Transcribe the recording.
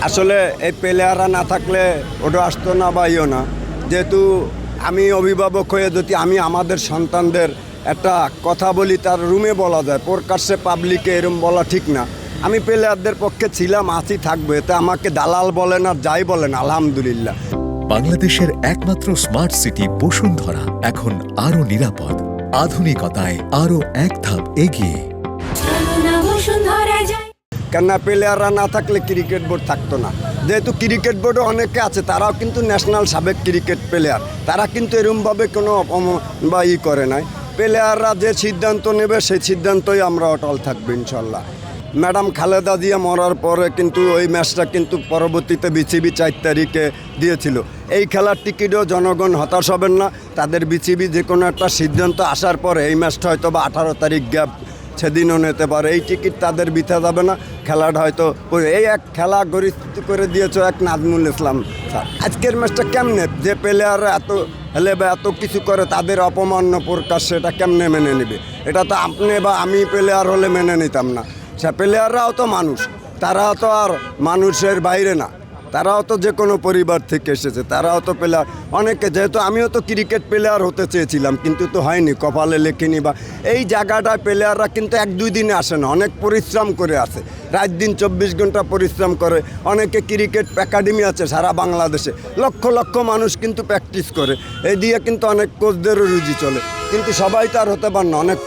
আসলে এই প্লেয়াররা না থাকলে ওটা আসতো না বা ইও না। যেহেতু আমি অভিভাবক হয়ে যদি আমি আমাদের সন্তানদের একটা কথা বলি, তার রুমে বলা যায়, প্রকাশ্যে পাবলিকে এরম বলা ঠিক না। আমি প্লেয়ারদের পক্ষে ছিলাম, আছি, থাকবো। এতে আমাকে দালাল বলেন আর যাই বলেন, আলহামদুলিল্লাহ। বাংলাদেশের একমাত্র স্মার্ট সিটি বসুন্ধরা এখন আরো নিরাপদ, আধুনিকতায় আরো এক ধাপ এগিয়ে। কেননা প্লেয়াররা না থাকলে ক্রিকেট বোর্ড থাকতো না। যেহেতু ক্রিকেট বোর্ডে অনেকে আছে, তারাও কিন্তু ন্যাশনাল সাবেক ক্রিকেট প্লেয়ার, তারা কিন্তু এরমভাবে কোনো বা করে নাই। প্লেয়াররা যে সিদ্ধান্ত নেবে সেই সিদ্ধান্তই আমরা অটল থাকবো ইনশাল্লাহ। ম্যাডাম খালেদা জিয়া মরার পরে কিন্তু ওই ম্যাচটা কিন্তু পরবর্তীতে বিসিবি 4 তারিখে দিয়েছিল। এই খেলার টিকিটও জনগণ হতাশ হবেন না। তাদের বিসিবি যে কোনো একটা সিদ্ধান্ত আসার পরে এই ম্যাচটা হয়তো বা 18 তারিখ গ্যাপ সেদিনও নিতে পারে। এই টিকিট তাদের বৃথা যাবে না। খেলাটা হয়তো এই এক খেলা গরিষ্ঠ করে দিয়েছে এক নাজমুল ইসলাম স্যার। আজকের ম্যাচটা কেমনে, যে প্লেয়াররা এত হেলে বা এত কিছু করে তাদের অপমান্য প্রকাশ, সেটা কেমনে মেনে নেবে? এটা তো আপনি বা আমি প্লেয়ার হলে মেনে নিতাম না। সে প্লেয়াররাও তো মানুষ, তারাও তো আর মানুষের বাইরে না, তারাও তো যে কোনো পরিবার থেকে এসেছে, তারাও তো প্লেয়ার। অনেকে, যেহেতু আমিও তো ক্রিকেট প্লেয়ার হতে চেয়েছিলাম, কিন্তু তো হয়নি, কপালে লেখিনি। বা এই জায়গাটায় প্লেয়াররা কিন্তু 1-2 দিনে আসে না, অনেক পরিশ্রম করে আসে, রাত দিন 24 ঘন্টা পরিশ্রম করে। অনেকে ক্রিকেট একাডেমি আছে সারা বাংলাদেশে, লক্ষ লক্ষ মানুষ কিন্তু প্র্যাকটিস করে। এই দিয়ে কিন্তু অনেক কোচদেরও রুজি চলে, কিন্তু সবাই তো আর হতে পারে না। অনেক